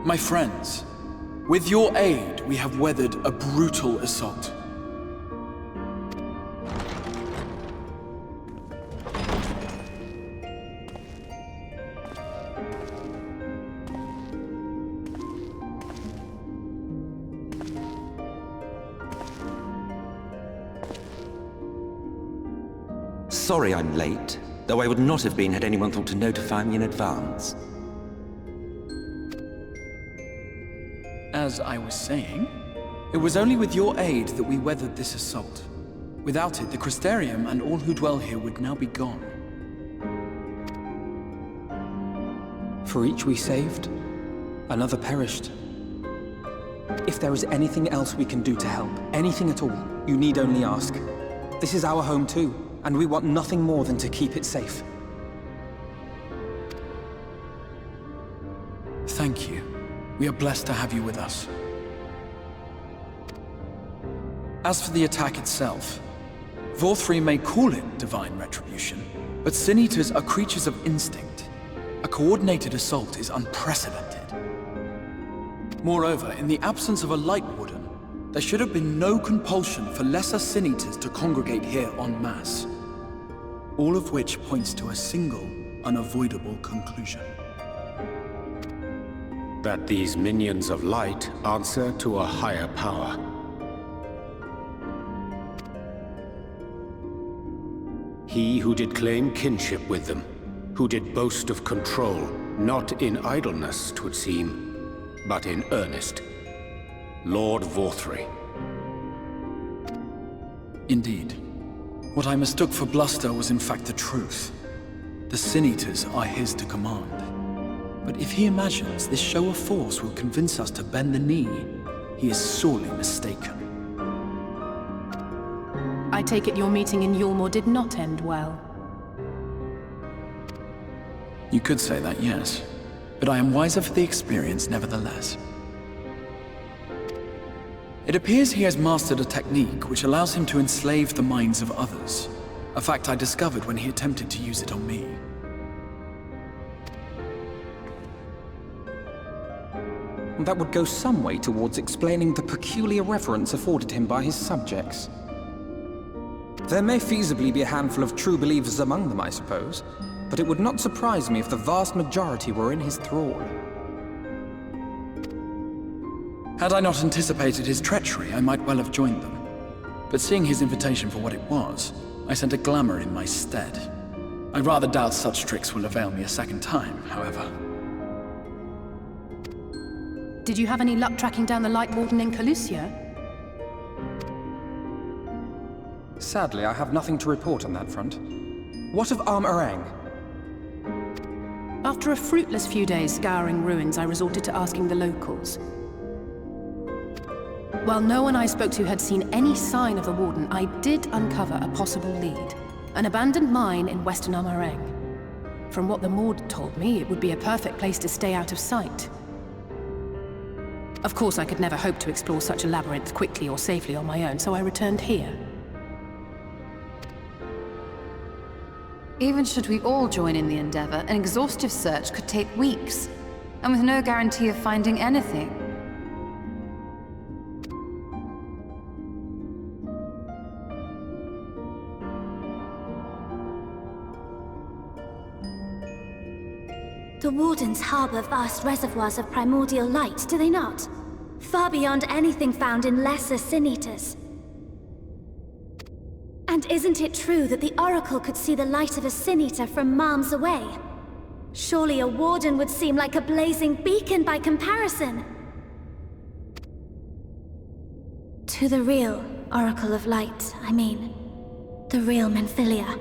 My friends, with your aid, we have weathered a brutal assault. Sorry I'm late, though I would not have been had anyone thought to notify me in advance. As I was saying, it was only with your aid that we weathered this assault. Without it, the Crystarium and all who dwell here would now be gone. For each we saved, another perished. If there is anything else we can do to help, anything at all, you need only ask. This is our home too, and we want nothing more than to keep it safe. Thank you. We are blessed to have you with us. As for the attack itself, Vorthri may call it divine retribution, but Sin Eaters are creatures of instinct. A coordinated assault is unprecedented. Moreover, in the absence of a Light Warden, there should have been no compulsion for lesser Sin Eaters to congregate here en masse. All of which points to a single, unavoidable conclusion. That these minions of light answer to a higher power. He who did claim kinship with them, who did boast of control, not in idleness, 'twould seem, but in earnest. Lord Vorthri. Indeed. What I mistook for bluster was in fact the truth. The Sin Eaters are his to command. But if he imagines this show of force will convince us to bend the knee, he is sorely mistaken. I take it your meeting in Yulmore did not end well. You could say that, yes. But I am wiser for the experience nevertheless. It appears he has mastered a technique which allows him to enslave the minds of others. A fact I discovered when he attempted to use it on me. That would go some way towards explaining the peculiar reverence afforded him by his subjects. There may feasibly be a handful of true believers among them, I suppose, but it would not surprise me if the vast majority were in his thrall. Had I not anticipated his treachery, I might well have joined them. But seeing his invitation for what it was, I sent a glamour in my stead. I rather doubt such tricks will avail me a second time, however. Did you have any luck tracking down the Light Warden in Calusia? Sadly, I have nothing to report on that front. What of Arm-Arang? After a fruitless few days scouring ruins, I resorted to asking the locals. While no one I spoke to had seen any sign of the Warden, I did uncover a possible lead. An abandoned mine in Western Arm-Arang. From what the Maud told me, it would be a perfect place to stay out of sight. Of course, I could never hope to explore such a labyrinth quickly or safely on my own, so I returned here. Even should we all join in the endeavor, an exhaustive search could take weeks, and with no guarantee of finding anything. The Wardens harbor vast reservoirs of primordial light, do they not? Far beyond anything found in lesser Sin Eaters. And isn't it true that the Oracle could see the light of a Sin Eater from miles away? Surely a Warden would seem like a blazing beacon by comparison. To the real Oracle of Light, I mean. The real Menphilia.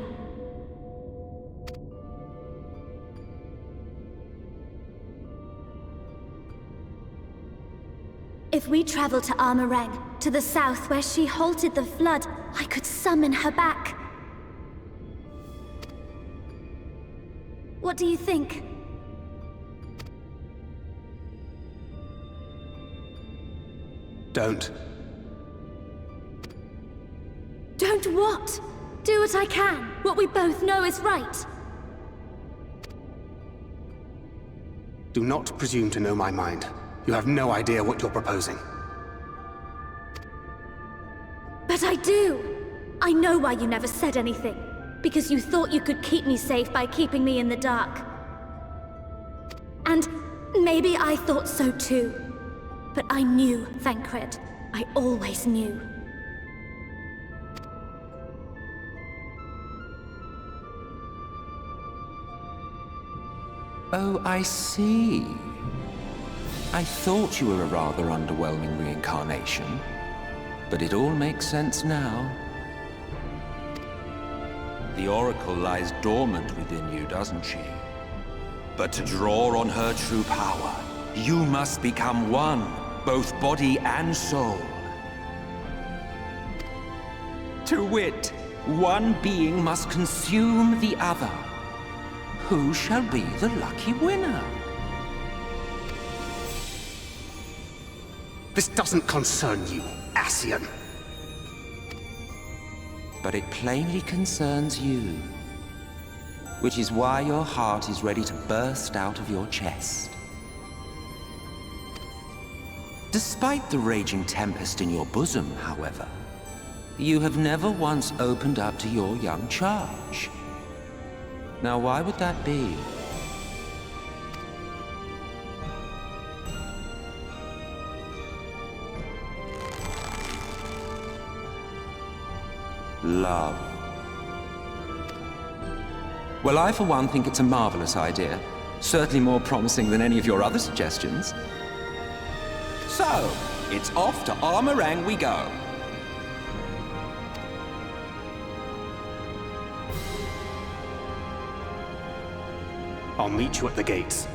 If we travel to Armoreng, to the south where she halted the flood, I could summon her back. What do you think? Don't. Don't what? Do what I can. What we both know is right. Do not presume to know my mind. You have no idea what you're proposing. But I do! I know why you never said anything. Because you thought you could keep me safe by keeping me in the dark. And maybe I thought so too. But I knew, Thancred. I always knew. Oh, I see. I thought you were a rather underwhelming reincarnation, but it all makes sense now. The Oracle lies dormant within you, doesn't she? But to draw on her true power, you must become one, both body and soul. To wit, one being must consume the other. Who shall be the lucky winner? This doesn't concern you, Ascian. But it plainly concerns you. Which is why your heart is ready to burst out of your chest. Despite the raging tempest in your bosom, however, you have never once opened up to your young charge. Now, why would that be? Love. Well, I for one think it's a marvelous idea. Certainly more promising than any of your other suggestions. So, it's off to Armoreng we go. I'll meet you at the gates.